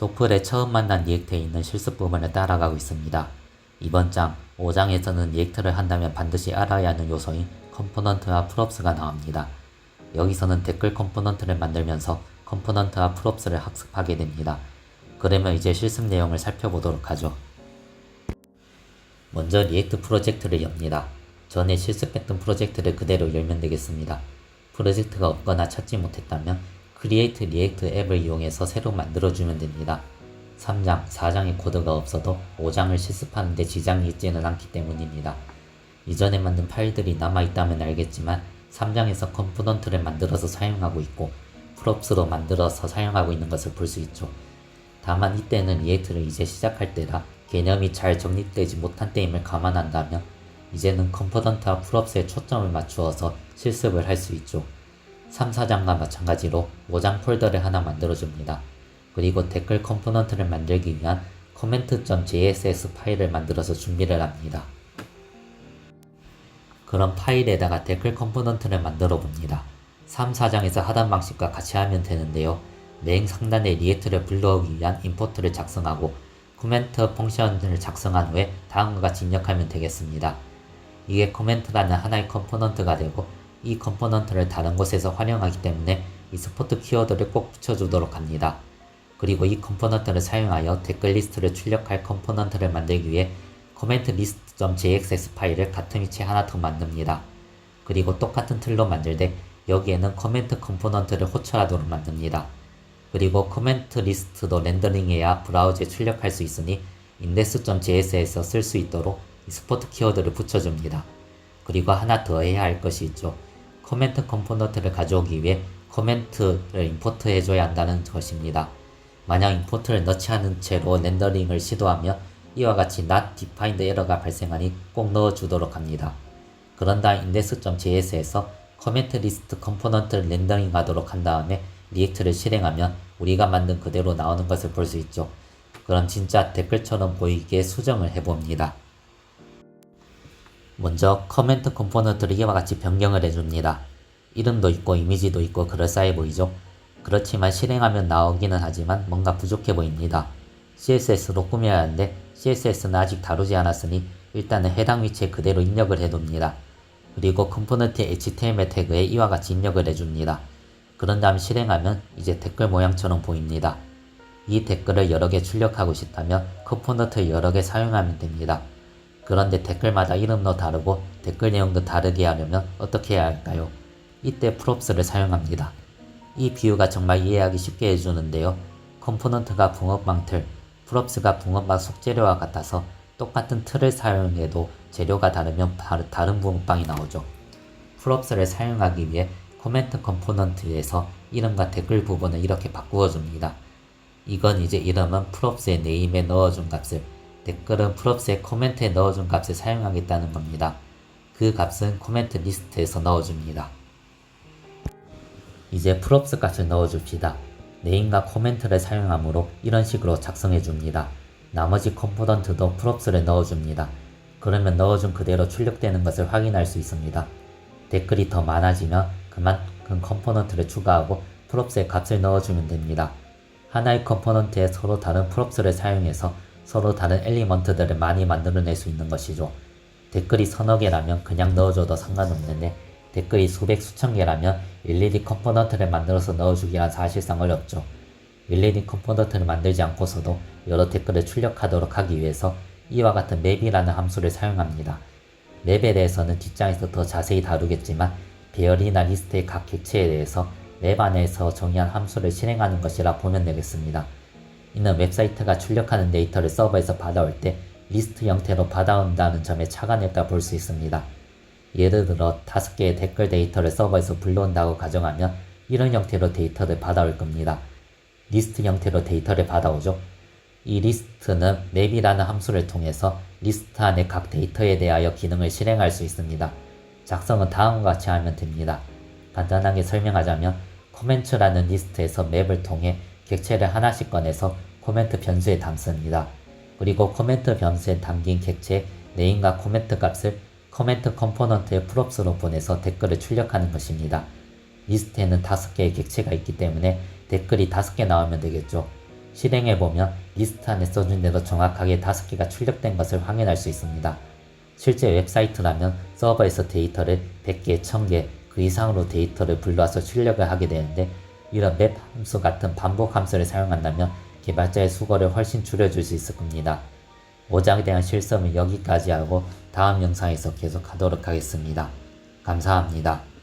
소플에 처음 만난 리액트에 있는 실습 부분을 따라가고 있습니다. 이번 장 5장에서는 리액트를 한다면 반드시 알아야 하는 요소인 컴포넌트와 프롭스가 나옵니다. 여기서는 댓글 컴포넌트를 만들면서 컴포넌트와 프롭스를 학습하게 됩니다. 그러면 이제 실습 내용을 살펴보도록 하죠. 먼저 리액트 프로젝트를 엽니다. 전에 실습했던 프로젝트를 그대로 열면 되겠습니다. 프로젝트가 없거나 찾지 못했다면 Create React 앱을 이용해서 새로 만들어주면 됩니다. 3장, 4장의 코드가 없어도 5장을 실습하는데 지장이 있지는 않기 때문입니다. 이전에 만든 파일들이 남아있다면 알겠지만 3장에서 컴포넌트를 만들어서 사용하고 있고 프롭스로 만들어서 사용하고 있는 것을 볼 수 있죠. 다만 이때는 리액트를 이제 시작할 때라 개념이 잘 정립되지 못한 때임을 감안한다면 이제는 컴포넌트와 프롭스에 초점을 맞추어서 실습을 할 수 있죠. 3, 4장과 마찬가지로 5장 폴더를 하나 만들어줍니다. 그리고 댓글 컴포넌트를 만들기 위한 comment.jss 파일을 만들어서 준비를 합니다. 그럼 파일에다가 댓글 컴포넌트를 만들어 봅니다. 3, 4장에서 하던 방식과 같이 하면 되는데요. 맨 상단에 리액트를 불러오기 위한 임포트를 작성하고 코멘트 펑션을 작성한 후에 다음과 같이 입력하면 되겠습니다. 이게 코멘트라는 하나의 컴포넌트가 되고 이 컴포넌트를 다른 곳에서 활용하기 때문에 익스포트 키워드를 꼭 붙여주도록 합니다. 그리고 이 컴포넌트를 사용하여 댓글 리스트를 출력할 컴포넌트를 만들기 위해 comment list.jxx 파일을 같은 위치에 하나 더 만듭니다. 그리고 똑같은 틀로 만들 때 여기에는 코멘트 컴포넌트를 호출하도록 만듭니다. 그리고 코멘트 리스트도 렌더링해야 브라우저에 출력할 수 있으니 index.js에서 쓸 수 있도록 익스포트 키워드를 붙여줍니다. 그리고 하나 더 해야 할 것이 있죠. 코멘트 컴포넌트를 가져오기 위해 코멘트를 임포트 해줘야 한다는 것입니다. 만약 임포트를 넣지 않은 채로 렌더링을 시도하며 이와 같이 not defined 에러가 발생하니 꼭 넣어주도록 합니다. 그런 다음 index.js에서 코멘트 리스트 컴포넌트를 렌더링 하도록 한 다음에 리액트를 실행하면 우리가 만든 그대로 나오는 것을 볼 수 있죠. 그럼 진짜 댓글처럼 보이게 수정을 해봅니다. 먼저 커멘트 컴포넌트를 이와 같이 변경을 해줍니다. 이름도 있고 이미지도 있고 그럴싸해 보이죠? 그렇지만 실행하면 나오기는 하지만 뭔가 부족해 보입니다. CSS로 꾸며야 하는데 CSS는 아직 다루지 않았으니 일단은 해당 위치에 그대로 입력을 해둡니다. 그리고 컴포넌트 HTML 태그에 이와 같이 입력을 해줍니다. 그런 다음 실행하면 이제 댓글 모양처럼 보입니다. 이 댓글을 여러 개 출력하고 싶다면 컴포넌트 여러 개 사용하면 됩니다. 그런데 댓글마다 이름도 다르고 댓글 내용도 다르게 하려면 어떻게 해야 할까요? 이때 프롭스를 사용합니다. 이 비유가 정말 이해하기 쉽게 해주는데요. 컴포넌트가 붕어빵 틀, 프롭스가 붕어빵 속재료와 같아서 똑같은 틀을 사용해도 재료가 다르면 다른 붕어빵이 나오죠. 프롭스를 사용하기 위해 코멘트 컴포넌트에서 이름과 댓글 부분을 이렇게 바꾸어 줍니다. 이건 이제 이름은 프롭스의 네임에 넣어준 값을, 댓글은 프롭스의 코멘트에 넣어준 값을 사용하겠다는 겁니다. 그 값은 코멘트 리스트에서 넣어줍니다. 이제 프롭스 값을 넣어줍시다. 네임과 코멘트를 사용하므로 이런 식으로 작성해줍니다. 나머지 컴포넌트도 프롭스를 넣어줍니다. 그러면 넣어준 그대로 출력되는 것을 확인할 수 있습니다. 댓글이 더 많아지면 그만큼 컴포넌트를 추가하고 프롭스의 값을 넣어주면 됩니다. 하나의 컴포넌트에 서로 다른 프롭스를 사용해서 서로 다른 엘리먼트들을 많이 만들어낼 수 있는 것이죠. 댓글이 서너 개라면 그냥 넣어줘도 상관없는데 댓글이 수백 수천 개라면 일일이 컴포넌트를 만들어서 넣어주기란 사실상 어렵죠. 일일이 컴포넌트를 만들지 않고서도 여러 댓글을 출력하도록 하기 위해서 이와 같은 맵이라는 함수를 사용합니다. 맵에 대해서는 뒷장에서 더 자세히 다루겠지만 배열이나 리스트의 각 객체에 대해서 맵 안에서 정의한 함수를 실행하는 것이라 보면 되겠습니다. 이는 웹사이트가 출력하는 데이터를 서버에서 받아올 때 리스트 형태로 받아온다는 점에 착안했다 볼 수 있습니다. 예를 들어 5개의 댓글 데이터를 서버에서 불러온다고 가정하면 이런 형태로 데이터를 받아올 겁니다. 리스트 형태로 데이터를 받아오죠. 이 리스트는 맵이라는 함수를 통해서 리스트 안의 각 데이터에 대하여 기능을 실행할 수 있습니다. 작성은 다음과 같이 하면 됩니다. 간단하게 설명하자면 코멘트라는 리스트에서 맵을 통해 객체를 하나씩 꺼내서 코멘트 변수에 담습니다. 그리고 코멘트 변수에 담긴 객체 네임과 코멘트 값을 코멘트 컴포넌트의 프롭스로 보내서 댓글을 출력하는 것입니다. 리스트에는 5개의 객체가 있기 때문에 댓글이 5개 나오면 되겠죠. 실행해보면 리스트 안에 써준 대로 정확하게 5개가 출력된 것을 확인할 수 있습니다. 실제 웹사이트라면 서버에서 데이터를 100개, 1000개 그 이상으로 데이터를 불러와서 출력을 하게 되는데 이런 맵 함수 같은 반복 함수를 사용한다면 개발자의 수고를 훨씬 줄여줄 수 있을 겁니다. 5장에 대한 실습은 여기까지 하고 다음 영상에서 계속하도록 하겠습니다. 감사합니다.